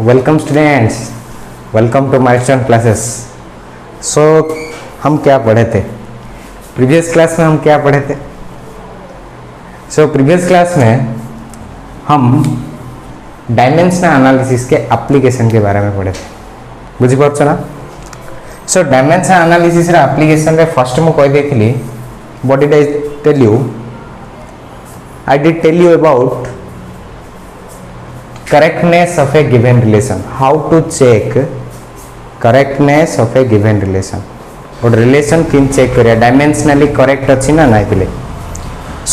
Welcome students, welcome to Milestone Classes. So हम क्या पढ़े थे प्रीवियस क्लास में? हम क्या पढ़े थे? प्रीवियस क्लास में हम डायमेंशनल एनालिसिस के एप्लीकेशन के बारे में पढ़े थे, बुझीपारछ ना? डायमेंशनल एनालिसिस रा एप्लीकेशन रे फर्स्ट मु कहि देथिली what did I tell you? I did tell you about correctness of a given relation. How to check correctness of a given relation? और रिलेशन किन चेक करिया डायमेंशनली करेक्ट अछि ना नाही पिले?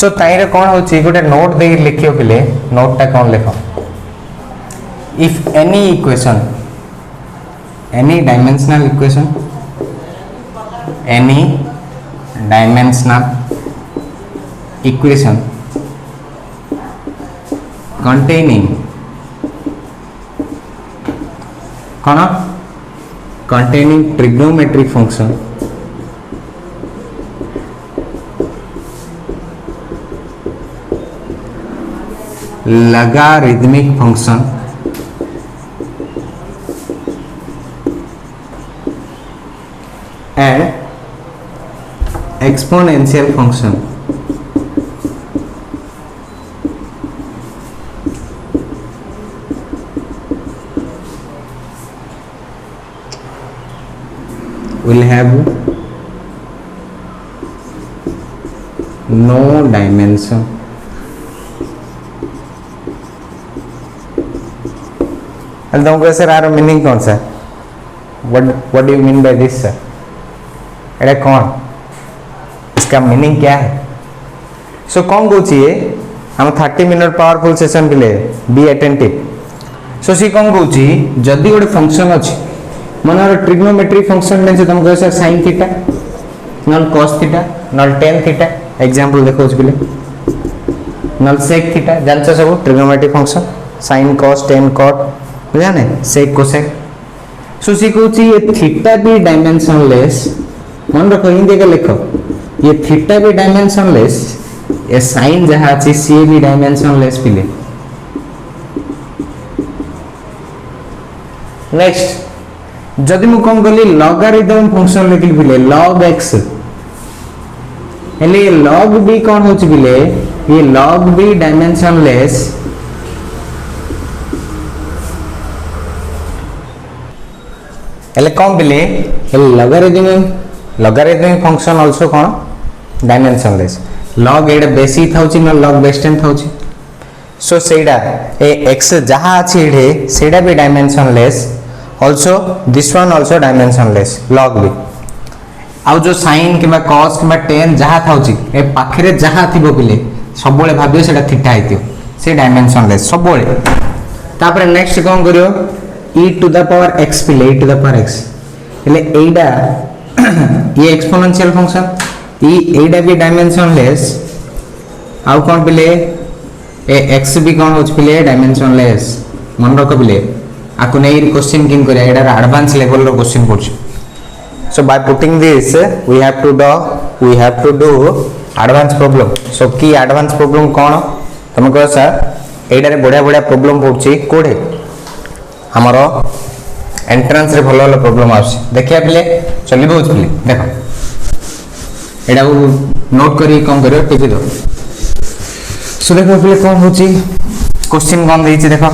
सो ताइरे कोन होछि गोटे नोट दे लिखियो पिले, नोटटा कोन लिखो? If any equation, any dimensional equation, any dimensional equation containing कौन? containing trigonometric function logarithmic function and exponential function will have no dimension. And तुमको सर आर मीनिंग कौन सा? what do you mean by this sir? अरे कौन, इसका meaning क्या है? कौन कहूँ ये हम 30 मिनट पावरफुल सेशन के लिए बी अटेंटिव। सी कौन कहूँ जदि गोटे फंक्शन अच्छी मन ट्रिग्नोमेट्रिक फंक्शन में तुम कह sir sine theta null cos theta null tan theta example देखो पिले नल सेक थीटा जानछ सब trigonometric function sine cos tan cot बुझाने सेक कोसेक। सी कहूँ ये थीटा भी डायमेंशनलेस, मन रखो हिंदी के लिखो ये थीटा भी डायमेंशनलेस, ये साइन जहाँ अच्छी सी भी डायमेंशनलेस पिले। नेक्स्ट जदि मु कौन कली लॉगरिथम फंक्शन लिखली पिले log x, हेले log b कौन होची पिले ये log b डायमेंशनलेस, हेले कौन पिले लॉगरिथम फंक्शन आल्सो कौन डायमेंशनलेस। log एडा बेसी थाउची ना log बेस 10 थाउची। सो सेडा ए x जहां अछि एडे सेडा भी dimensionless, also this one also dimensionless log भी। आउ जो sin किबा cos किबा tan जहा थाउची ए पाखरे जहा थिबो पिले सबोले भाबियो सेटा थीटा आइतियो, से डायमेंशनलेस सबोले। तापर नेक्स्ट कोन करियो e to the power x पिले e to the power x हेले एडा ये एक्सपोनेंशियल फंक्शन एडा भी डायमेंशनलेस। आउ कोन पिले ए x भी कोन होच पिले डायमेंशनलेस, मन रखो पिले आको नहीं क्वेश्चन किन करे एडा एडवांस लेवल रो क्वेश्चन पड़छ। So by putting this we have to do advance problem. So की एडवांस प्रॉब्लम कोन तुम कह सर एडा रे बढ़िया बढ़िया प्रॉब्लम पड़छ कोडे हमरो एंट्रेंस रे भलो भलो प्रॉब्लम आछ देखिया पिले चलिबो पिले देखो एडा नोट करी कोन करियो टिपि दो। सो देखो पिले कोन होची क्वेश्चन कोन देछि देखो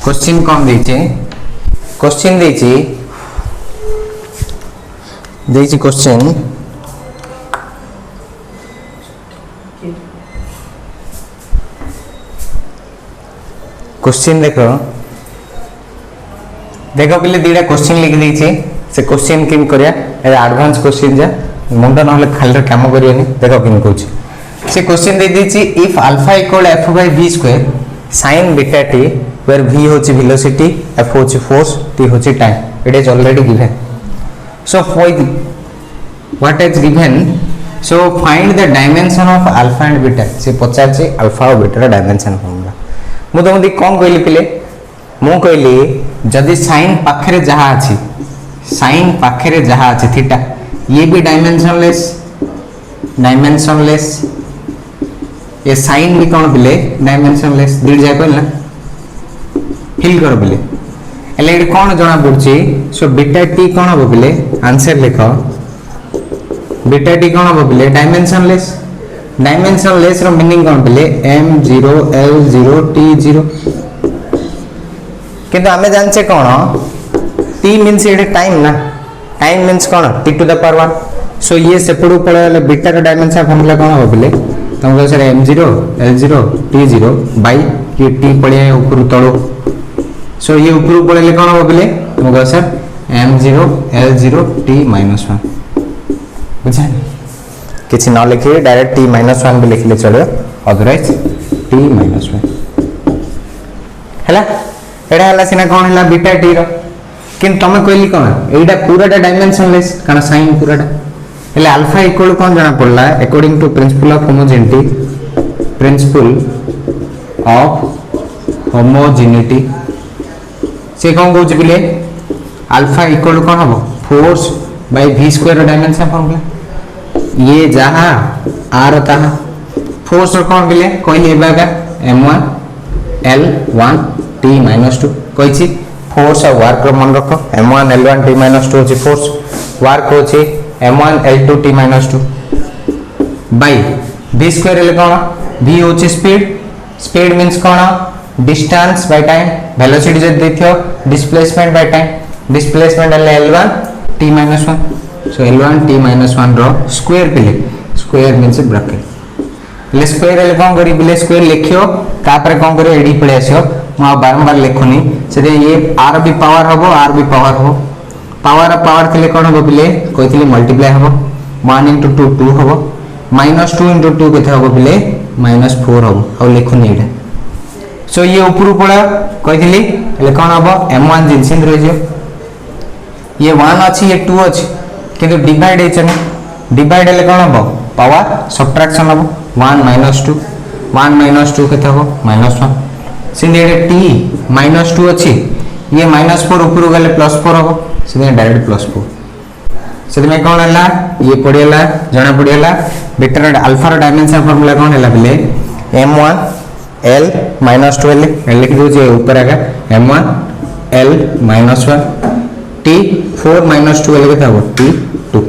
क्वेश्चन कौन देचे? क्वेश्चन देची क्वेश्चन क्वेश्चन देखो देखो पहले दीटा क्वेश्चन लिख देची से क्वेश्चन किन करिया एडवांस क्वेश्चन जा मुंडा नहले खाली काम करियनी। देखो किन कहूची से क्वेश्चन दे देची if alpha equal f by v square sin beta t where v होची velocity f होची force t होची time, it is already given. So what is given? So find the dimension of alpha and beta. से पचार से alpha और beta रा dimension formula मु तो मदी कोन कहली पिले मु कहली जदि sin पाखरे जहा अछि sin पाखरे जहा अछि थीटा ये भी डायमेंशनलेस ये साइन भी कौन बिले डायमेंशनलेस दीड जाय कहला फिल कर बिले एले एड कौन जना पड़छि सो बीटा टी कौन हो बिले आंसर लिख बीटा टी कौन हो बिले डायमेंशनलेस रो मीनिंग कौन बिले m0 l0 t0 किंतु आमे जानछे कौन t मींस एड टाइम ना टाइम मींस कौन t टू द पावर 1 सो ये सेपडू पळले बीटा रो डायमेंशन फॉर्मूला कौन हो बिले तुमको sir m0 l0 t0 bye ये t पड़े ऊपर तळो सो ये ऊपर पळले कौन हो बिले तुमको सर m0 l0 t -1 बुझा किसी न लिखे डायरेक्ट t -1 भी लिखले चलो अदरवाइज t -1 हैला एडा हला सिना कोन हला बीटा टी रो किन तमे कहली कोन एडा पूराटा डायमेंशनलेस काना साइन पूराटा हेले अल्फा इक्वल कोन जाना पड़ला according to principle of homogeneity से कोन कहउछ बिले अल्फा इक्वल कोन हबो force by v square dimension formula ये जहा आर तहा फोर्स कोन बिले कहली एबागा m1 l1 t -2 कहिछि फोर्स और वर्क रो मन रखो m1 l1 t -2 होछि फोर्स वर्क होछि m1 l2 t -2 bye v square ले कोन v होछि स्पीड मींस कोन डिस्टेंस बाय टाइम वेलोसिटी जे देखियो displacement by time displacement l1 t -1 so l1 t -1 रो स्क्वायर पिले स्क्वायर मींस ब्रैकेट ले स्क्वायर ले कोन करी बिले स्क्वायर लिखियो तापर कोन करियो एडी पळे आसियो म बारंबार लिखुनी से ये आर भी पावर हबो आर भी पावर हबो पावर थिले कोन हबो बिले कहिथिले मल्टीप्लाई हबो 1 * 2 2 हबो -2 * 2 केते हबो बिले -4 हबो आ लिखुनी एटा सो ये ऊपर पड़ा कहिथिली ले कोन हबो m1 जिनसिन रहि जो ये 1 अछि ये 2 अछि किंतु डिवाइड हे छन डिवाइड ले कोन हबो पावर सब्ट्रैक्शन हबो 1 - 2 1 - 2 केते हबो -1 सिंधे t -2 अछि ये -4 ऊपर गले +4 हो सिंधे डायरेक्ट +4 सेते में कोन हला ये पडियला जणा पडियला बीटा रो अल्फा रो डायमेंशन फार्मूला कोन हला बिले m1 l -12 लिख दो जे ऊपर आगा m1 l -1 t 4 -2 ले केता हो t2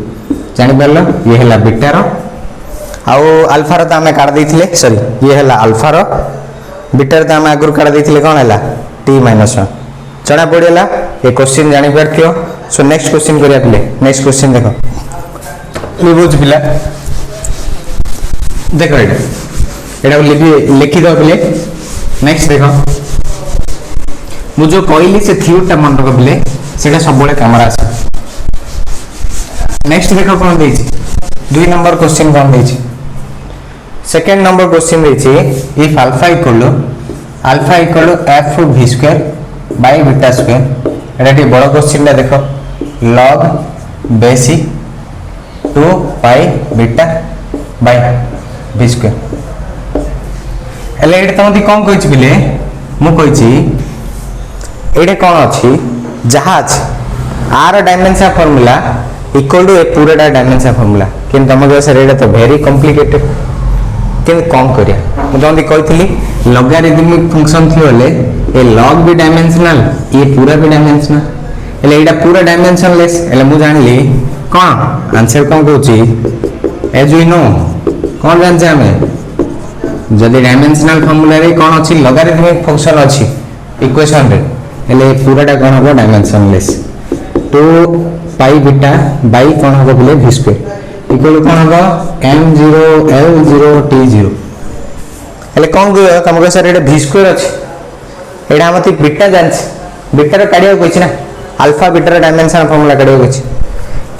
जानि परलो ये हला बीटा रो आउ अल्फा रो त हमें काट देथिले सॉरी ये हला अल्फा रो बीटा रे हम आगुर काट देथिले कोन हला t -1 चना पड़ेला ये क्वेश्चन जानि परथियो सो नेक्स्ट क्वेश्चन करिया पिले नेक्स्ट क्वेश्चन देखो लिबुज पिला देखो एटा लिखि दो पिले नेक्स्ट देखो मु जो कहली से थ्योरी ता मन रख पिले सेटा सब बळे कैमरा आसे नेक्स्ट देखो कोन देछि 2 नंबर क्वेश्चन कोन देछि सेकंड नंबर क्वेश्चन देछि if alpha equal f v square by beta square एटा बड़ क्वेश्चन ला देखो log basic 2 pi beta by v square एले एटा तमति कोन कहिछि बिले मु कहिछि एडे कोन अछि जहा अछि r dimension formula equal to ए पूरा डायमेंशन फार्मूला किन तमके सर एटा तो वेरी कॉम्प्लिकेटेड किन कोन करिया मु तमति कहिथली लॉगरिथमिक फंक्शन थियोले ए log भी डायमेंशनल ये पूरा भी डायमेंशनल एले एटा पूरा डायमेंशनलेस एले मु जानली कोन आंसर कोन कहउची एज वी नो कोन जानछे हमें जदि डायमेंशनल फार्मूला रे कोन अछि लॉगरिथमिक फंक्शन अछि इक्वेशन रे एले पूराटा कोन हो डायमेंशनलेस 2 पाई बीटा बाई कोन हो बोले v स्क्वायर इक्वल कोन हो m0 l0 t0 एले कोन गयो तम को सर एटा v स्क्वायर अछि एटा हमति बीटा जानछ बीटा रे काढियो कछि ना अल्फा बीटा रे डायमेंशन फार्मूला काढियो कछि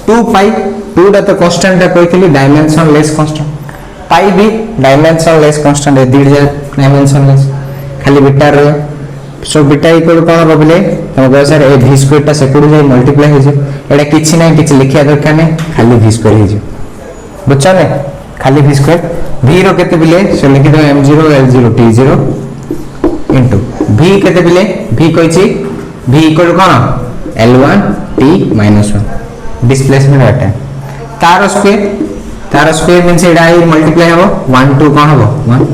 2 पाई 2 दा तो कांस्टेंट रे कहितली डायमेंशन लेस कांस्टेंट पाई भी डायमेंशन लेस कांस्टेंट है दीड डायमेंशन लेस खाली बीटा रे सो बीटा इक्वल कोन हो बोले तम को सर ए v स्क्वायर ता सेपडू जाई मल्टीप्लाई हो जे एटा किछि नै किछि लिखिया दरकार नै खाली v स्क्वायर हो जे बुझछा नै खाली v स्क्वायर v रो केते बिले सो लिखि दो m0 l0 t0 into v केते बिले v कहिछि v इक्वल कोन l1 t -1 डिस्प्लेसमेंट एट तार स्क्वायर मींस एडा मल्टीप्लाई हो 1 2 कोन हो 1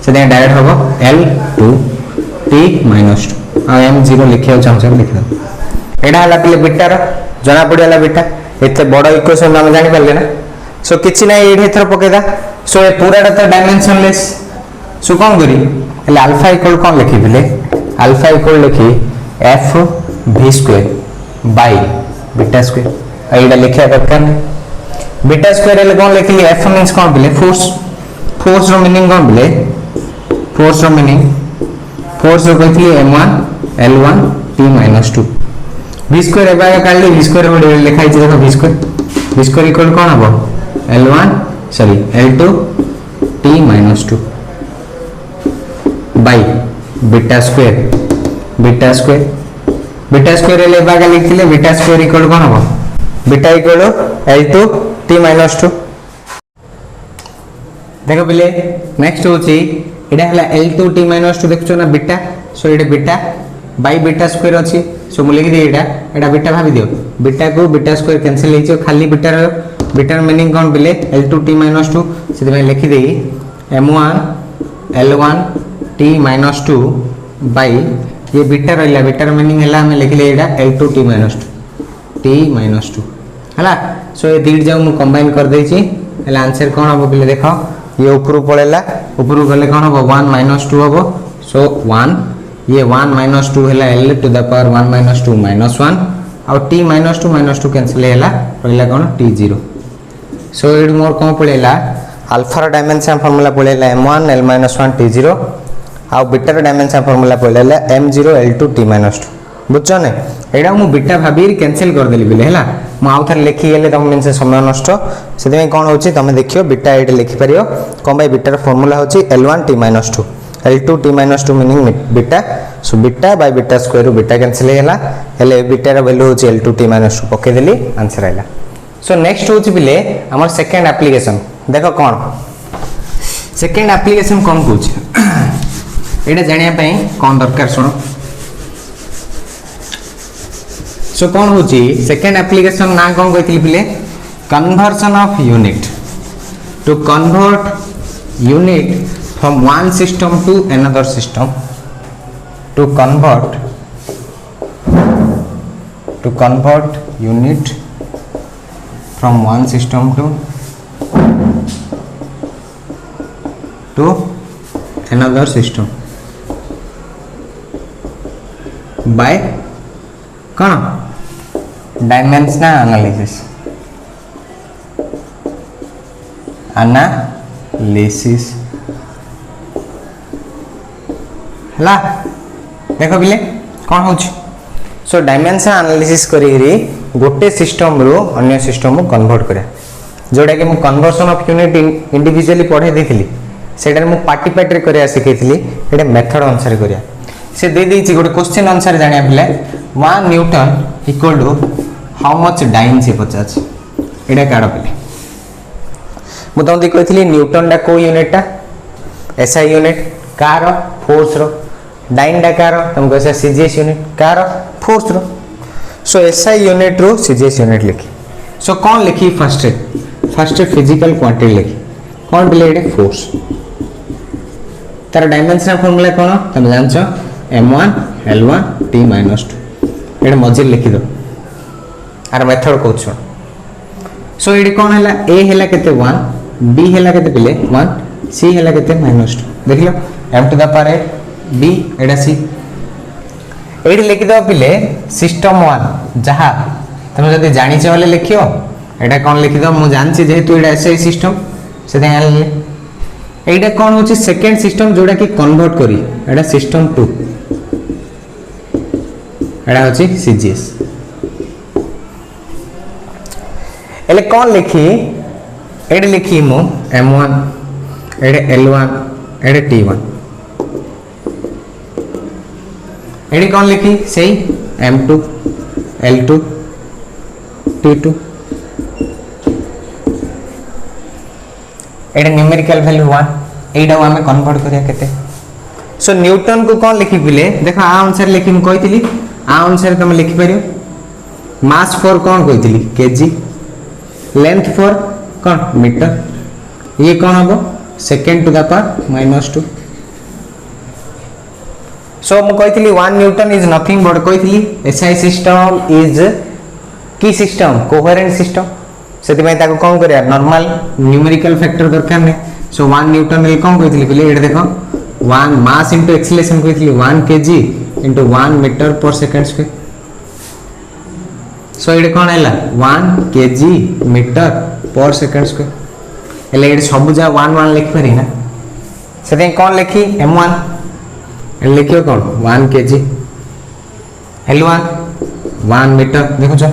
से डायरेक्ट हम L2T -2 आ m0 लिखिया चाहू लिख दो एडा हला पिले बीटार जना पड़ियाला बीटा एते बड़ इक्वेशन हम जानि परले ना सो किछि ना एठी एथर पकेदा सो ए पूराटा तो डायमेंशनलेस सो कोन करी एले अल्फा इक्वल कोन लिखि बिले अल्फा इक्वल लिखि f v² bye beta square एडा लिखिया दरकार नहीं बीटा स्क्वायर एले कोन लिखली f मींस कोन बिले फोर्स रो मीनिंग कोन बिले फोर्स रो मीनिंग फोर्स रो कहथली m1 l1 t -2 v² एबा काली v² रो लिखाइ छै देखो v² इक्वल कोन हबो L2 t -2 bye beta square ले बागा लिखले बीटा स्क्वायर इक्वल कोन हबो बीटा इक्वल L2 t -2 देखो पहले नेक्स्ट होची एडा हला L2 t -2 देखछो ना बीटा सो एडा बीटा बाय बीटा स्क्वायर अछि सो मु लिखि दे एडा बीटा भाबी दियो बीटा को बीटा स्क्वायर कैंसिल हेछि खाली बीटार मीनिंग कोन बिले L2 t -2 से भाई लिखि देई m1 l1 t -2 बाय ये बीटा रहला बीटार मीनिंग हला हम लिखले एडा L2 t -2 हला सो ये दीड जाऊ मु कंबाइन कर देई छी हला आंसर कोन हबो बिले देखो ये ऊपर पळेला ऊपर गले कोन हबो 1 -2 हबो सो 1 ये 1 -2 हला l टू द पावर 1 -2 -1 और t -2 कैंसिल हला रहला कोन t0 सो इट मोर कोन पळेला अल्फा डायमेंशन फार्मूला पळेला m1 l -1 t0 आ बीटा डायमेंशन फार्मूला पळेला m0 l2 t -2 बुझछो ने एडा मु बीटा भाबी कैंसिल कर देली बिले हला मु आउ थर लिखि गेले तम मींस समय नष्ट सेते कोन होची तमे देखियो बीटा एडे लिखि परियो कोन बाय बीटार फार्मूला होची l1 t -2 l2 t -2 meaning beta so beta by beta square beta cancel हैला हेले बीटा रा वैल्यू होची l2 t -2 पके देली आंसर आइला सो नेक्स्ट होची बिले हमर सेकंड एप्लीकेशन देखो कोन सेकंड एप्लीकेशन कोन कुछ एडा जानिया पई कोन दरकार सुनो सो कोन होची सेकंड एप्लीकेशन ना कोन कहथिली बिले conversion of unit to convert unit from one system to another system to convert unit from one system to another system by कौन डायमेंशनल एनालिसिस हला देखो बिले कौन होची सो डायमेंशन एनालिसिस करी गोटे सिस्टम रो अन्य सिस्टम को कन्वर्ट करे जोडा कि मु कन्वर्जन ऑफ यूनिट इंडिविजुअली पढ़े देथिली सेटा मु पार्टी पार्टी करे सिखैथिली एटा मेथड अनुसार करिया से दे देछि गोटे क्वेश्चन अनुसार जानिया बिले 1 newton equal to how much dyne से 50 एटा काडो बिले मु तम दे कहथिली न्यूटन डा को यूनिट टा एसआई यूनिट कार फोर्स रो डाइन डा कार तुम कहसे सीजीएस यूनिट कार फोर्स रो सो एसआई यूनिट रो सीजीएस यूनिट लिखी सो कौन लिखी फर्स्ट फिजिकल क्वांटिटी लिखी कौन बिले एटे फोर्स तार डायमेंशनल फार्मूला कौन तुम जानछो m1 l1 t -2 एटे मझिर लिखि दो आर मेथड को छ सो एडी कौन हला a हला केते 1 b हला केते बिले 1 c हला केते -2 देखियो m to the power b एडा c एडी लिखि दो बिले सिस्टम 1 जहा तुम जदी जानि छ वाले लिखियो एडा कौन लिखि दो मु जानछि जेहेतु एडा एसआई सिस्टम से देले एडा कौन होछि सेकंड सिस्टम जोडा कि कन्वर्ट करी एडा सिस्टम 2 एडा होछि सीजीएस एले कौन लिखी एडे लिखी मु m1 एडे l1 एडे t1 एडी कौन लिखी सही m2 l2 t2 एडे numerical value 1 एडा हमें कन्वर्ट करिया केते सो न्यूटन को कौन लिखी बिले देखो आ अनुसार लिखी हम कहितली आ अनुसार तुम लिखि परियो मास फॉर कौन कहितली केजी लेंथ फॉर कौन मीटर ये कौन हबो second to the power -2 so मु कहितली 1 न्यूटन इज नथिंग बट कहितली एसआई सिस्टम इज की सिस्टम कोहेरेंट सिस्टम सेति पई ताको कोन करिया नॉर्मल न्यूमेरिकल फैक्टर दरकार नै सो 1 न्यूटन रे कोन कहितली पहिले एटा देखो 1 मास इनटू एक्सीलरेशन कहितली 1 KG into 1 metre per second square so एटा कोन हैला 1 KG metre per second square एले एटा सब जा 1 1 लिख पारी ना सेते कोन लिखी m1 लिखियो कौन 1 केजी L1 1 मीटर देखो छ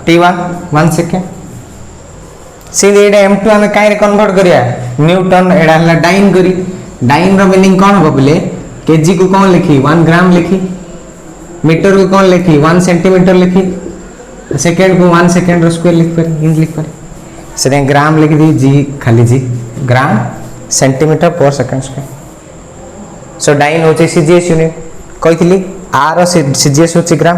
T1 1 सेकंड सीधे एडा M2 हमें काई रे कन्वर्ट करिया न्यूटन एडा हला डाइन करी डाइन रो मीनिंग कोन हो बोले केजी को कोन लिखी 1 ग्राम लिखी मीटर को कोन लिखी 1 सेंटीमीटर लिखी सेकंड को 1 सेकंड रो स्क्वायर लिख पर इंच लिख पर सेते ग्राम लिख दी जी खाली जी ग्राम सेंटीमीटर पर सेकंड स्क्वायर सो डाइन होची सीजीएस यूनिट कहितली आर सीजीएस होची ग्राम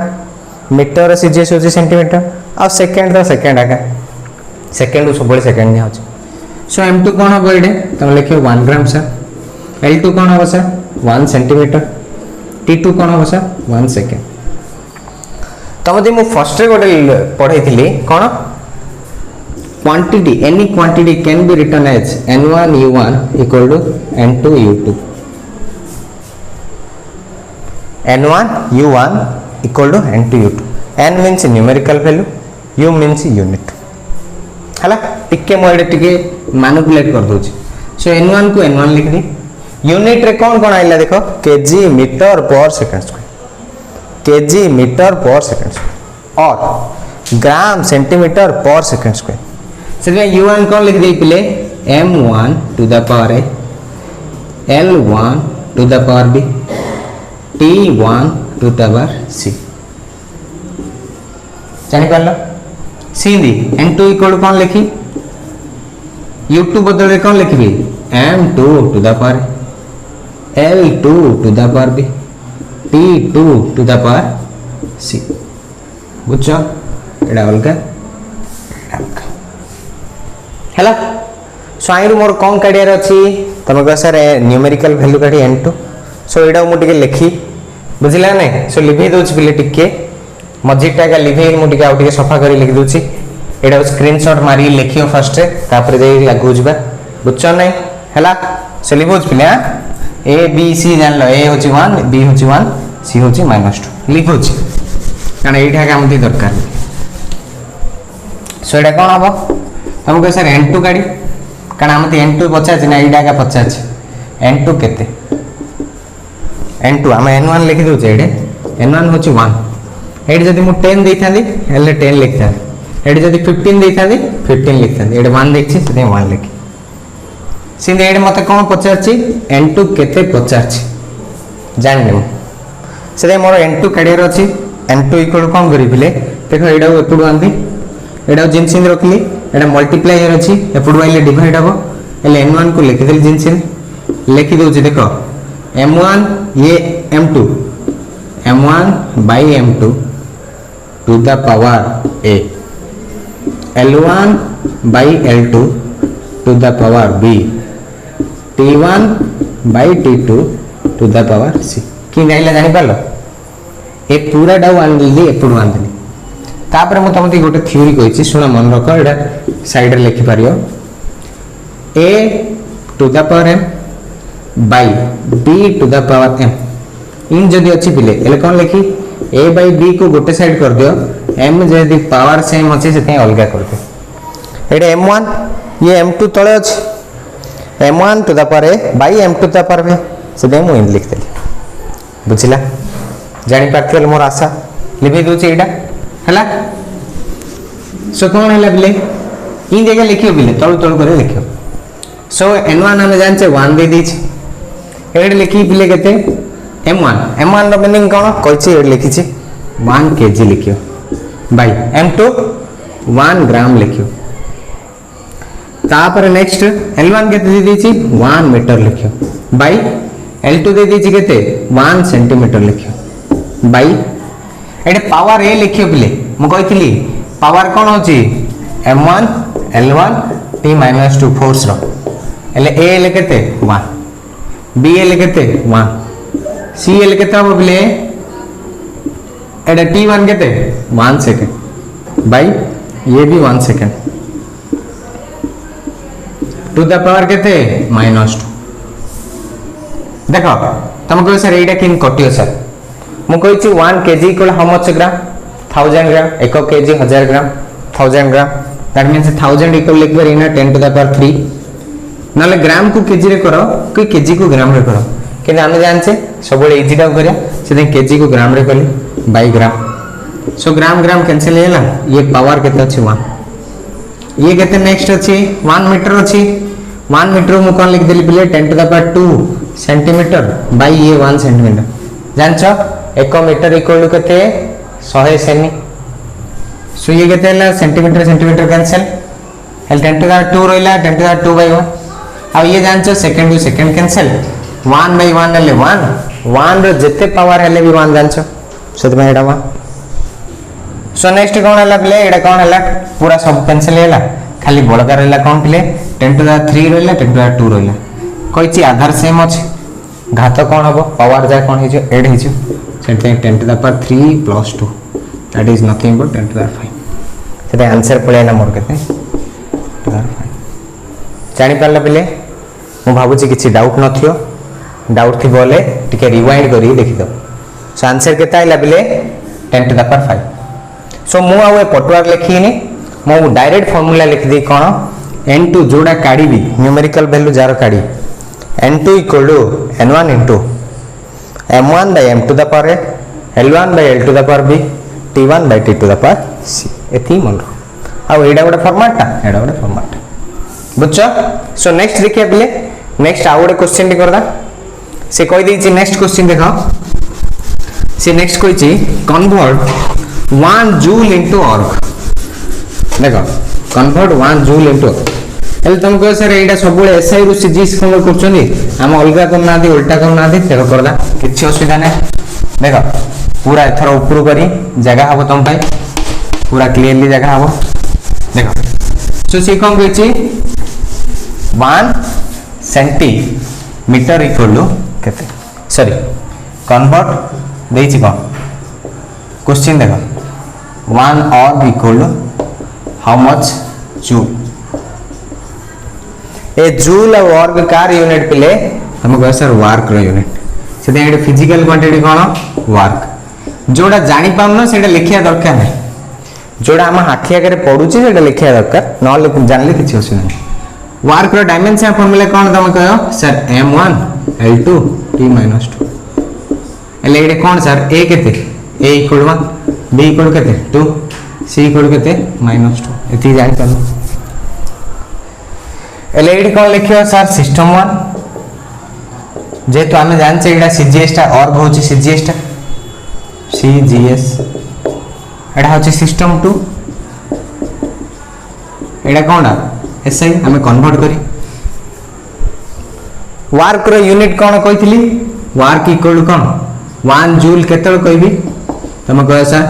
मीटर सीजीएस होची सेंटीमीटर आ सेकंड आका सेकंड सब बड़े सेकंड ने होची सो m2 कोन हो एडे तुम लिखियो 1 ग्राम सर l2 कोन हो सर 1 सेंटीमीटर t2 कोन हो सर 1 सेकंड तमदे मु फर्स्ट रे गोटे पढैथिली कोन quantity any quantity can be written as n1 u1 equal to n2 u2 n1 u1 equal to n2 u2 n means numerical value u means unit हला टिके mode टिके manipulate कर दोची सो n1 को n1 लिख दी यूनिट रे कौन कौन आइला देखो KG metre per second square KG metre per second square और gram centimetre per second square से u1 कौन लिख दी पहले m1 to the power a l1 to the power b T1 to the power C जानी पारला सीधी n2 equal कौन लिखी u2 बदल रे कौन लिखबी m2 to the power l2 to the power b t2 to the power c बुझो एडा अलगा हैला सो आइरु मोर कोन काडियार अछि तमे कह सर न्यूमेरिकल वैल्यू काडी n2 सो एडा मु टिके लिखी बुझिला नै सो लिभे दोछ बिले टिके मजिटा का लिभे मु टिके आउ टिके सफा करी लिख दोछि एडा स्क्रीनशॉट मारी लिखियो फर्स्ट तापर दे लागु जबा बुझछ नै हला सो लिभोज बिले a b c जान लो a होची 1 b होची 1 c होची -2 लिखोछि कारण एठा का मति दरकार सो एडा कोन हबो हम कह सर n2 गाडी कारण हमते n2 पचाछ ना एडा का पचाछ n2 केते n2 हम n1 लिखि दउ छेडे n1 होची 1 एडी जदी मु 10 देथाली हेले 10 लिखता एडी जदी 15 देथाली 15 लिखता एडी 1 देखछि सेते 1 लिखि सिंदे एडी मते कोन पचारछि n2 केते पचारछि जानले मु सेते मोर n2 काडियर अछि n2 इक्वल कोन करी बिले देखो एडा एपुडु आंदी एडा जिनसिन रखली एडा मल्टीप्लायर अछि एपुडु आइले डिवाइड हबो एले n1 को लिखि देली जिनसिन लिखि दउ छी देखो m1 ये m2 m1 by m2 to the power a l1 by l2 to the power b t1 by t2 to the power c कि जाइला जानि पालो ए पूरा डाउ आंदली एपुडु आंदली तापर मु तमती गोटे थ्योरी कहिछि सुना मन रख एडा साइड रे लिखि पारियो a to the power m by b to the power m इन जदी अछि बिले एले कोन लिखि a by b को गोटे साइड कर दियो m जदी पावर सेम अछि सेते अलगा कर दे एडे m1 ये m2 तळे अछि m1 to the power a by m2 to the power b सेते मु इन लिख देली बुझिला जानि पाथियल मोर आशा लिखि दोछि एडा हला सो कोन हला बिले इन जगह लिखियो बिले तळ तळ करे लिखियो सो n1 हम जानचे 1 दे दिछि एड लिखि बिले केते m1 रो मीनिंग कोन कहछि एड लिखिछि 1 kg लिखियो बाय m2 1 ग्राम लिखियो तापर नेक्स्ट l1 केते दे दिछि 1 मीटर लिखियो बाय l2 दे दिछि केते 1 सेंटीमीटर लिखियो बाय एड पावर a लिखियो बिले मु कहथिली पावर कोन होछि m1 l1 t - 2 फोर्स रो एले a ले केते 1 b ले केते 1 CL केते हम बोले एटा T1 केते 1 सेकंड बाय ये भी 1 सेकंड टू द पावर केते -2 देखो तुमको सर एटा किन कटियो सर मु कहिछि 1 KG equal how much gram 1000 gram 1 KG 1000 gram 1000 gram that means 1000 equal लिख बर इन 10 टू द पावर 3 नले ग्राम को केजी रे करो कि केजी को ग्राम रे करो कि आमे जानछे सब बड़े इजी टा करिया से केजी को ग्राम रे कली बाय ग्राम सो ग्राम ग्राम कैंसिल हैला ये पावर केते अछि 1 ये केते नेक्स्ट अछि 1 मीटर अछि 1 मीटर मु कोन लिख देली पले 10 to the power 2 centimetre by ये 1 सेंटीमीटर जानछो 1 मीटर इक्वल टू केते 100 सेमी सो ये केते हैला सेंटीमीटर सेंटीमीटर कैंसिल हेल 10 टू द 2 रहला 10 टू द 2 बाय 1 अब ये जानछो second to second cancel 1 by 1 ले 1 1 रो जते पावर हेले भी 1 जानछो सत में एडा 1 सो नेक्स्ट कोन हला प्ले एडा कोन हला पूरा सब कैंसिल हैला खाली बड़का रहला कोन प्ले 10 टू द 3 रहला 10 टू द 2 रहला कहिछि आधार सेम अछि घात कोन हबो पावर जा कोन हिजो ऐड हिजो सेते 10 to the power 3 plus 2 that is nothing but 10 to the 5 सेते आंसर पळेला मोर केते 10 टू द 5 जानि पारला प्ले मु भाबुछि किछि डाउट नथियो डाउट थी बोले टिके रिवाइंड करी देखि दो सो आंसर केता आइला प्ले 10 टू द पावर 5 सो मु आवे पटुआर लिखिनी मु डायरेक्ट फार्मूला लिख दी कोन n2 जोड़ा काडी भी न्यूमेरिकल वैल्यू जार काडी n2 equal to n1 into m1 by m to the power a l1 by l to the power b t1 by t to the power c एथि मन आ एडा गोटे फॉर्मेट बुझछ सो नेक्स्ट देखिए पले next आ गोटे question T करदा से कहि दैछि नेक्स्ट क्वेश्चन देखो से नेक्स्ट कहिछि कन्वर्ट 1 जूल इनटू अर्ग देखो कन्वर्ट 1 जूल इनटू हेल तुमको सर एटा सब बळे एसआई रु सीजीएस कोन करछनी हम अलगा करना दी उल्टा करना दी देखो करदा किछि असुविधा नै देखो पूरा एथर ऊपर करी जगह हबो तुम पाई पूरा क्लियरली जगह हबो देखो सो से कोन कहछि 1 सेंटीमीटर इक्वल टू केते सॉरी कन्वर्ट देछि कोन क्वेश्चन देखो 1 erg equal to how much joule ए जूल और वर्ग कार यूनिट पिले हमको सर वर्क रो यूनिट सेते एडे फिजिकल क्वांटिटी कोन वर्क जोड़ा जानि पाउनो सेटा लिखिया दरकार नै जोड़ा हम आखि आगे पडुची सेटा लिखिया दरकार न जानले किछि असुविधा नै वर्क रो डायमेंशन फार्मूला कोन तम कहो सर m1 l2 t - 2 एले एडे कोन सर a केते a इक्वल 1 b इक्वल केते 2 c इक्वल केते -2 एति जानि पाउनो एलईडी कौन लिखियो सर सिस्टम 1 जेतु आमे जान से एडा सीजीएस टा और होची सीजीएस टा सीजीएस एडा होची सिस्टम 2 एडा कोनडा एसआई आमे कन्वर्ट करी वर्क रो यूनिट कोन कहितली वर्क इक्वल कोन 1 जूल केतल कहबी तमे कह सर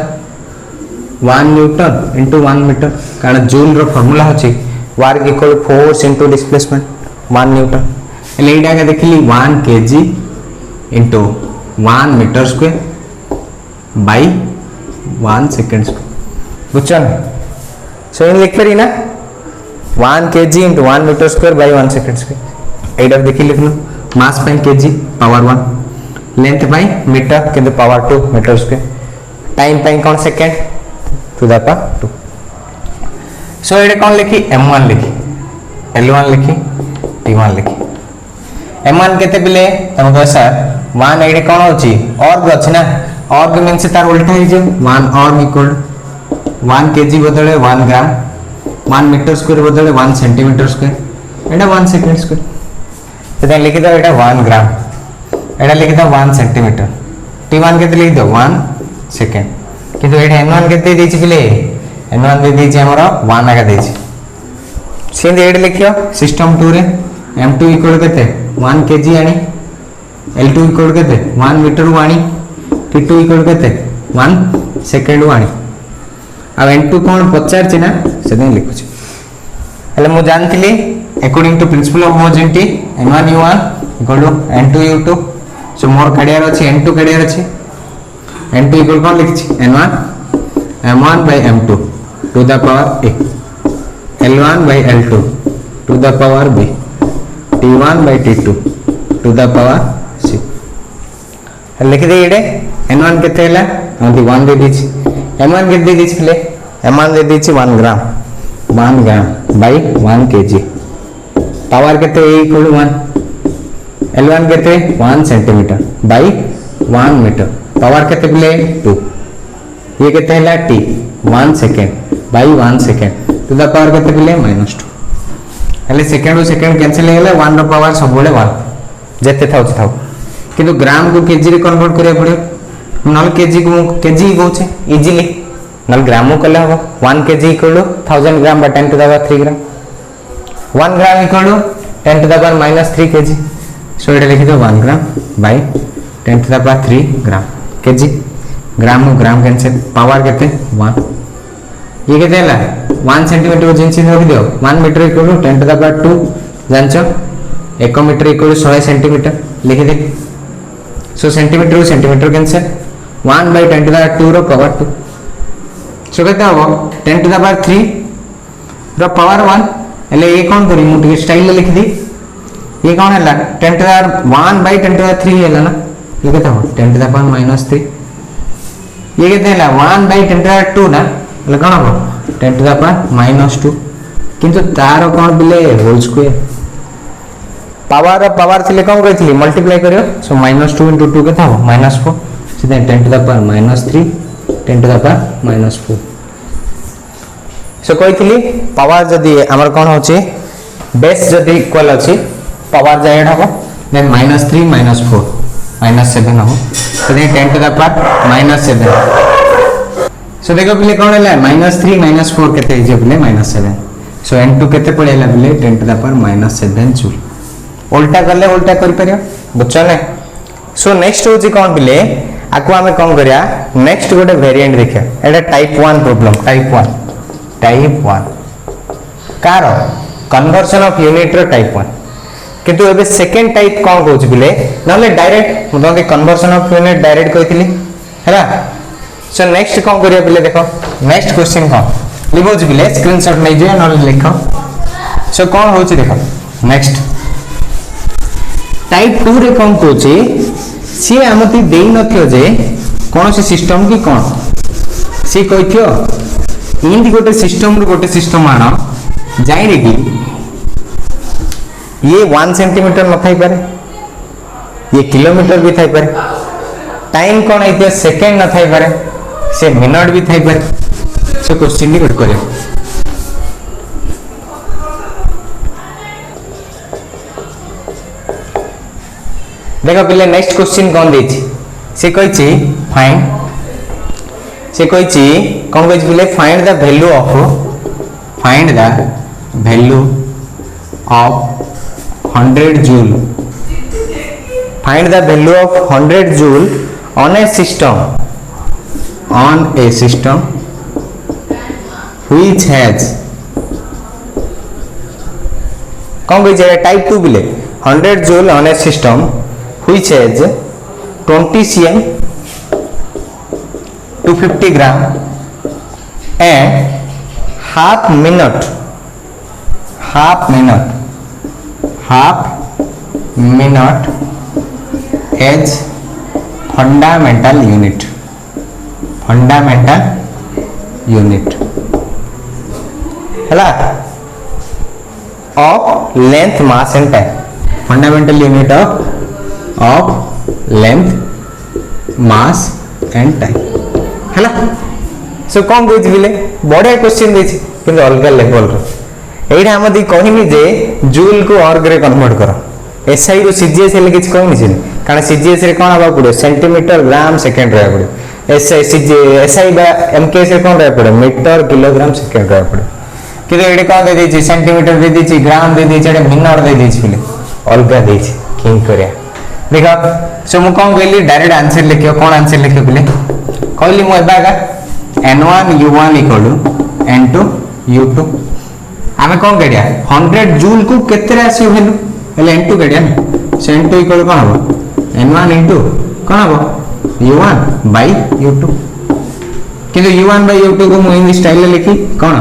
1 न्यूटन इनटू 1 मीटर कारण जूल रो फार्मूला होची work equal force into displacement 1 newton एले एडा के देखली 1 KG into 1 metre square by 1 second square बुझछन सो इन लिख परी ना 1 KG into 1 metre square by 1 second square एडा देखि लिखलो mass by KG power 1 length by metre किंतु power 2 metre square time by कोन second to the power 2 so एडे कोन लिखी m1 लिखी l1 लिखी t1 लिखी m1 केते बिले तम कह सर 1 एडे कोन होची अर्ग अछि ना अर्ग मींस तार उल्टा हे जे 1 अर्ग इक्वल 1 केजी बदले 1 ग्राम 1 मीटर स्क्वायर बदले 1 सेंटीमीटर स्क्वायर एडा 1 सेकंड स्क्वायर सेते लिखि दो एडा 1 ग्राम एडा लिखि दो 1 सेंटीमीटर t1 केते लिखि दो 1 सेकंड किंतु एडा m1 केते देछि बिले n1 दे दीजिए हमरा 1 आगा देछि सेंद एड लिखियो सिस्टम 2 रे m2 इक्वल केते 1 केजी आनी l2 इक्वल केते 1 मीटर आनी t2 इक्वल केते 1 सेकंड आनी आ n2 कोन पचार छिना सेदे लिखु छी हले मु जानथिली according to principle of homogeneity n1 u1 equal to n2 u2 so मोर काढियार अछि n2 काढियार अछि n2 इक्वल कोन लिखछि n1 m1 by m2 to the power a l1 by l2 to the power b t1 by t2 to the power c लिख दे इडे n1 केते हला हमती 1 दे दिछि m1 केते दे दिछि प्ले m1 दे दिछि 1 ग्राम by 1 kg पावर केते a इक्वल 1 l1 केते 1 सेंटीमीटर by 1 मीटर पावर केते प्ले 2 ये केते हला t 1 second by 1 second to the power केते प्ले -2 हले सेकंड और सेकंड कैंसिल हेले 1 रो पावर सब बोले 1 जेते थाउ किंतु ग्राम को केजी रे कन्वर्ट करिया पड़ियो नल केजी को केजी कहूचे इजीली नल ग्राम को कले हो 1 KG equal 1000 gram by 10 to the power 3 gram 1 ग्राम equal 10 to the power -3 KG so एटा लिखि दो 1 ग्राम by 10 to the power 3 gram KG gram cancel power केते 1 ये केते हला 1 सेंटीमीटर जिंची रखि दियो 1 metre equal 10 to the power 2 जानचो 1 मीटर इक्वल 100 सेंटीमीटर लिखि दे so centimetre cancel 1 by 10 to the power 2 रो पावर 2 सो केते हो 10 to the power 3 रो पावर 1 एले ये कोन करी मु टिके स्टाइल लिखि दी ये कोन हला 10 to the power 1 by 10 to the power 3 हला ना ये केते हो 10 to the power -3 ये केते हला 1 by 10 to the power 2 ना ले कोन हो 10 to the power -2 किंतु तार कोन बिले होल स्क्वायर पावर थिले कोन कहितली मल्टीप्लाई करियो सो -2 * 2 केता हो -4 सीधे 10 to the power -3 10 to the power -4 so कहितली पावर जदी हमर कोन होची बेस जदी इक्वल अछि पावर जायड हो देन -3 -4 -7 हो तो 10 to the power -7 सो देखो बिले कोन हला -3 -4 केते जे बिले -7 सो n2 केते पड़ेला बिले 10 to the power -7 जूल उल्टा करले उल्टा करि परियो बुझछ ने सो नेक्स्ट होची कोन बिले आको हमें कोन करिया नेक्स्ट गोटे वेरिएंट देखिया एटा टाइप 1 प्रॉब्लम टाइप 1 कार कन्वर्जन ऑफ यूनिट रो टाइप 1 किंतु एबे सेकंड टाइप कोन कहूची बिले नले डायरेक्ट मुदे कन्वर्जन ऑफ यूनिट डायरेक्ट कहितली हैला सो नेक्स्ट कोन करिया बिले देखो नेक्स्ट क्वेश्चन कोन लिखोच बिले स्क्रीनशॉट नै जे नले लिखो सो कोन होची देखो नेक्स्ट टाइप 2 रे कोन कहूची सी हमती देई नथियो जे कोन से सिस्टम की कोन सी कहिथियो इंदी गोटे सिस्टम आना जाई रे की ये 1 सेंटीमीटर न थाई पारे ये किलोमीटर भी थाई पारे टाइम कोन आइते सेकंड न थाई पारे से मिनट भी थाई पारे सो क्वेश्चन नी कट करे देखो पहले नेक्स्ट क्वेश्चन कोन देछि से कहिछि फाइंड से कहिछि कोन कहिछि पहले find the value of 100 joule find the value of 100 joule on a system which has कौन कही टाइप 2 बिले 100 joule on a system which has 20 cm 250 gram and half minute as fundamental unit हैला of length mass and time fundamental unit of length mass and time हैला सो कौन कहि दिले बडे question देछि किंतु अलग लेवल रो एइडा हमदी कहिनी जे जूल को ऑर्ग रे कन्वर्ट करो एसआई रो सीजीएस हेले किछ कहनी छिन कारण सीजीएस रे कोन आबा पड़े सेंटीमीटर ग्राम सेकंड रे पड़े एसआई बा एमकेएस रे कोन रे पड़े मीटर किलोग्राम सेकंड रे पड़े किंतु एडे कोन दे दैछि सेंटीमीटर दे दैछि ग्राम दे दैछि एडे मिनट दे दैछि बिले अलगा दैछि कि करिया देखो सो मु कोन कहली डायरेक्ट आंसर लिखियो कोन आंसर लिखियो बिले कहली मु एबागा n1 u1 n2 u2 आमे कोन करिया 100 जूल को केते राशि वैल्यू हेले n2 करिया न से n2 इक्वल कोन हो n1 इंटू कौन हम u1 बाई u2 किंतु u1 बाई u2 को मुझे स्टाइल लिखी कौन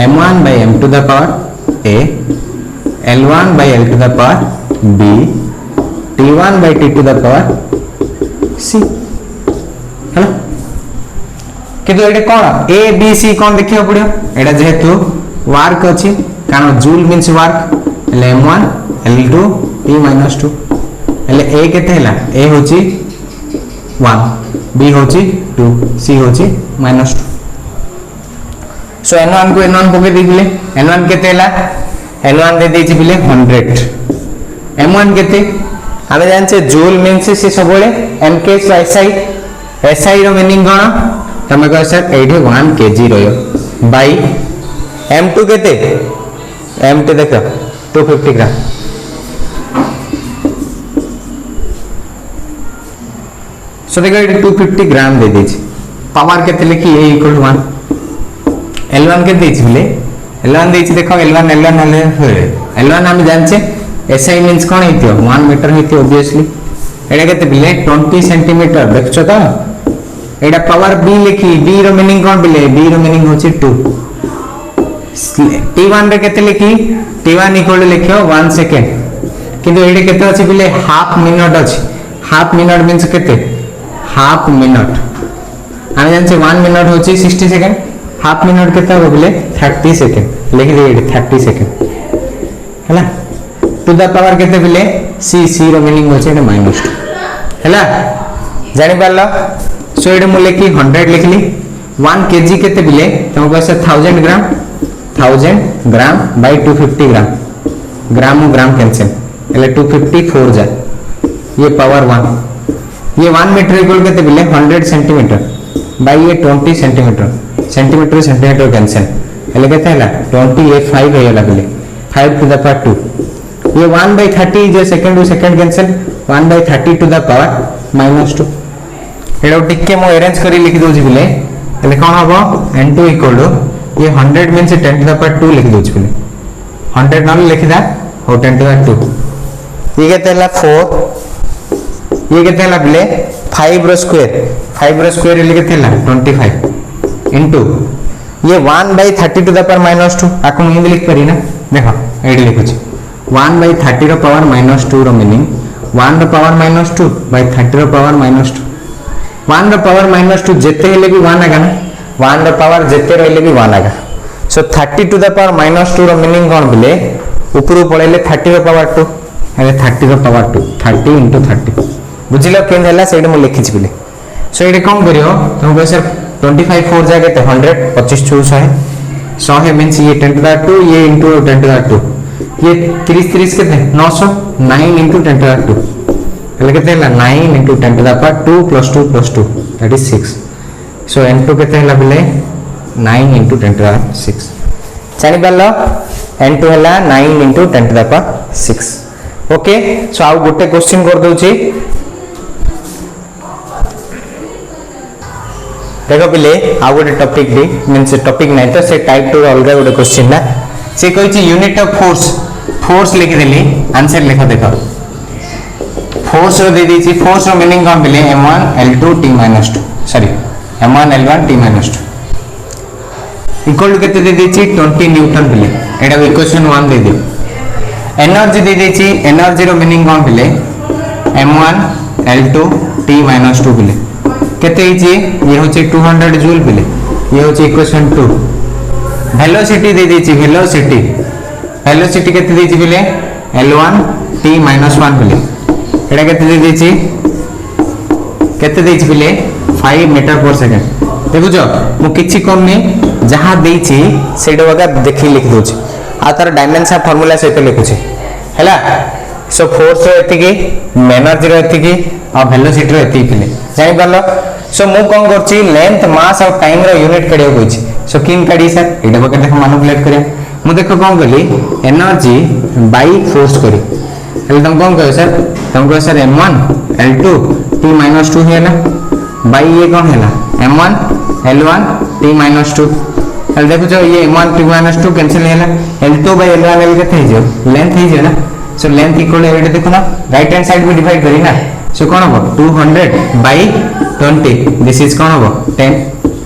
m1 by m to the power a l1 by l to the power b t1 by t to the power c है किंतु ये कौन a b c कौन देखिए पड़ो एटा जेहेतु वर्क अच्छी कारण joule means work m1 l2 t - 2 हेले a केते हला a होची 1 b होची 2 c होची -2 सो n1 को n1 पके दिले n1 केते हला n1 दे देछि बिले 100 m1 केते हमें जानछे जूल मीन्स से सबले mk SI SI रो मीनिंग कोन तमे कह सर एठी 1 kg रयो बाई m2 केते m2 देखो 250 ग्राम सो देखो ये 250 ग्राम दे दीजिए पावर केते लिखी a = 1 l1 के देछि बिले l1 देछि देखो l1 हम जानछे SI मींस कोन हेतियो 1 मीटर हेतियो ऑब्वियसली एडा केते बिले 20 सेंटीमीटर देखछो त एडा पावर b लिखी b रो मीनिंग कोन बिले b रो मीनिंग होछि 2 t1 रे केते लिखी t1 इक्वल लिखियो 1 सेकंड किंतु एडे केते अछि बिले हाफ मिनिट अछि हाफ मिनिट मींस केते हाफ मिनिट हम जानछे 1 मिनिट होछि 60 सेकंड हाफ मिनिट केते हो बिले 30 सेकंड लिख दे 30 सेकंड हैला टू द पावर केते बिले c रो मीनिंग होछि -2 हैला जानि पारलो सो एडे मु लिखि 100 लिखली 1 केजी केते बिले तुम कहसे 1000 ग्राम 1000 ग्राम बाय 250 ग्राम ग्राम ग्राम कैंसिल એટલે 254 जा ये पावर 1 ये 1 मीटर इक्वल केते बिले 100 सेंटीमीटर बाय ये 20 सेंटीमीटर सेंटीमीटर सेंटीमीटर कैंसिल એટલે केते हला 20 ये 5 हेला बिले 5 टू द पावर 2 ये 1/30 जो second to second cancel 1/30 to the power -2 एडो टिके मो अरेंज करी लिखि दोछि बिले એટલે कोन हबो n2 इक्वल टू ये 100 मींस 10 टू द पावर 2 लिखि दोछि बिले 100 न लिखिदा हो 10 टू द पावर 2 ये केते हला 4 ये केते हला बिले 5 रो स्क्वायर लिखि थेला 25 इनटू ये 1/30 टू द पावर -2 आको हिंदी लिख परी ना देखो एडी लिखुछि 1/30 रो पावर -2 रो मीनिंग 1 रो पावर -2 बाय 30 रो पावर -2 1 रो पावर -2 जेते हेले भी 1 आगा ना 1 रो पावर जेते रहले भी 1 आगा सो 30 टू द पावर -2 रो मीनिंग कोन बिले ऊपर पळेले 30 रो पावर 2 हेले 30 रो पावर 2 30 * 30 बुझिलो केन हला सेड मु लिखिछि बिले सो एडे कोन करियो तुम कह सर 25 4 जागे 100 25 2 100 मींस ये 10 टू द 2 ये इनटू 10 टू द 2 ये 30 30 केते 900 9 * 10 टू द 2 એટલે કેતે ହେଲା 9 * 10 to the power 2 + 2 that is 6 so n2 કેતે ହେଲା બલે 9 * 10 to the power 6 Jani પાલો n2 ହେଲା 9 * 10 to the power 6 okay so आउ गोटे क्वेश्चन कर दउची देखो बिले आउ गोटे टॉपिक दी मींस टॉपिक नै तो से टाइप 2 अलगा गोटे क्वेश्चन ना से कहिची यूनिट ऑफ फोर्स लिख देली आंसर लिखो देखो फोर्स रो दे दीची फोर्स रो मीनिंग कोन बिले m1 l2 t - 2 sorry m1 l1 t - 2 equal to केते दे दीची 20 न्यूटन बिले एटा इक्वेशन 1 दे दियो एनर्जी दे दीची एनर्जी रो मीनिंग कोन बिले m1 l2 t - 2 बिले केते हिची ये होची 200 जूल बिले ये होची इक्वेशन 2 वेलोसिटी दे दीची वेलोसिटी केते दीची बिले l1 t - 1 बिले एटा केते दे दीची बिले 5 मीटर पर सेकंड देखुछ मु किछि कमनी जहां देछि सेडो वगा देखि लिख दोछि आ तार डायमेंशन फार्मूला सहित लिखुछि हैला सो फोर्स रो एतिकी एनर्जी रो एतिकी आ वेलोसिटी रो एतिकी पिले जानि पालो सो मु कोन करछि लेंथ मास और टाइम रो यूनिट कडियो होछि सो किन काडी सर एटा बके देख मैनिपुलेट करिया मु देखो कोन करली एनर्जी बाय फोर्स करी हेले तुम कोन कहो सर तुम कहो सर m1 l2 t - 2 हैला बाय ये कोन हैला m1 l1 t - 2 हेले देखो जो ये m1 t - 2 कैंसिल हैला l2 बाय l1 l केते हे जो लेंथ हे जो ना सो लेंथ इक्वल एटा देखो ना राइट हैंड साइड में डिवाइड करी ना सो कौन हम 200/20 दिस इज कौन हम 10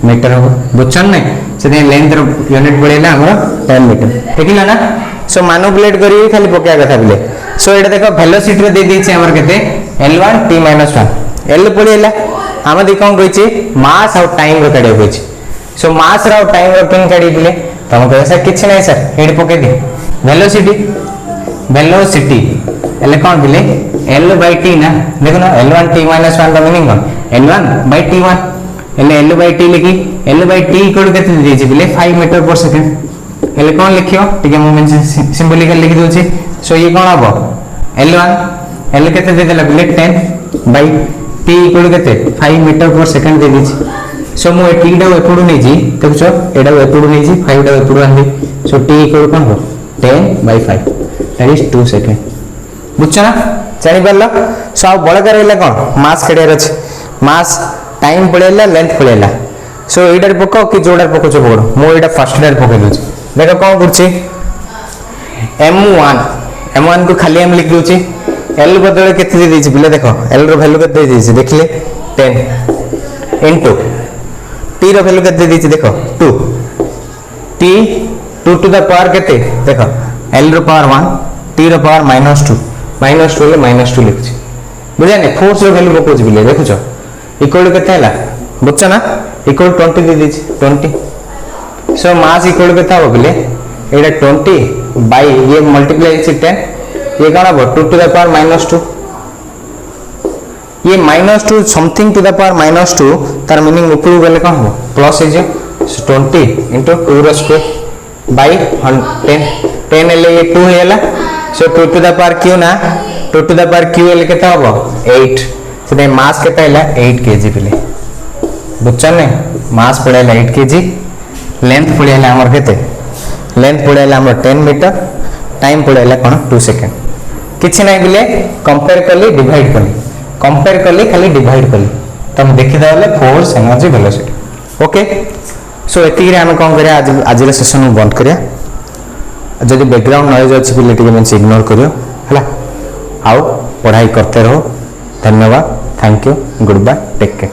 मीटर हम बुझछन नै से लेंथ यूनिट पड़ेला हमर 10 मीटर ठीक है ना। सो मैनिपुलेट करी खाली पकेया कथा बिले। सो एटा देखो वेलोसिटी रे दे दी हमर केते L1 t - 1 L पड़ेला हम दे कोन कहिछि मास और टाइम रो काढे कहिछि। सो मास रो टाइम रो किन काढी दिले तम कह सर किछ नै सर हेड पके दे वेलोसिटी एले कौन दिले L/t ना देखो ना L1 t - 1 का मीनिंग कौन L1/t1 एले L/t लिखी L/t इक्वल केते देछि बिले 5 मीटर पर सेकंड एले कौन लिखियो ठीक है मैं सिंबॉलिकल लिखि दोछि। सो ये कौन हबो L1 L केते दे देला बिले 10/t इक्वल केते 5 मीटर पर सेकंड दे दिछि। सो मु t डा एपडू नै जी देखछो एडा एपडू नै जी 5 डा एपडू आंदी। सो t इक्वल कौन हो 10/5 दैट इज 2 सेकंड बुझछ ना जानि परला। सो आ बळका रहला कौन मास केडियर अछि मास टाइम पळेला लेंथ पळेला। सो एडार पको कि जोडार पको छ पकड़ मु एडा फर्स्ट डार पके दोछि देखो कोन करछि m1 को खाली हम लिख दोछि l बदले केते दे दिछि बिले देखो l रो वैल्यू केते दे दिछि देखले 10 इनटू t रो वैल्यू केते दे दिछि देखो 2 t 2 टू द पावर केते देखो l रो पावर 1 t रो पावर -2 -2 ले -2 लिखछि बुझा नै फोर्स रो वैल्यू पकोछि बिले देखुछो इक्वल केते हला बुझछ ना इक्वल 20 दे दिछि 20। सो मास इक्वल केते हो बिले एडा 20 बाय ये मल्टीप्लाई इट्स 10 ये कौन हो 2 टू द पावर -2 ये -2 समथिंग टू द पावर -2 तार मीनिंग ऊपर गले कौन हो प्लस है 20 into 2 रो स्क्वायर बाय 10 ले ये 2 हेला। सो 2 टू द पावर q ना 2 टू द पावर q ले केते हो 8 से मास केते हला 8 kg बिले बुझछन नै मास पड़ेला 8 kg लेंथ पड़ेला हमर केते लेंथ पड़ेला हमर 10 मीटर टाइम पड़ेला कोन 2 सेकंड किछि नै बिले कंपेयर करली डिवाइड करली खाली डिवाइड करली तुम देखि दले फोर्स एनर्जी वेलोसिटी ओके। सो एतिरे हम कोन करिया आज रे सेशन बंद करिया जदि बैकग्राउंड नॉइज अछि बिले टिके मन इग्नोर करियो हला आओ पढ़ाई करते रहो। धन्यवाद thank you good bye take care.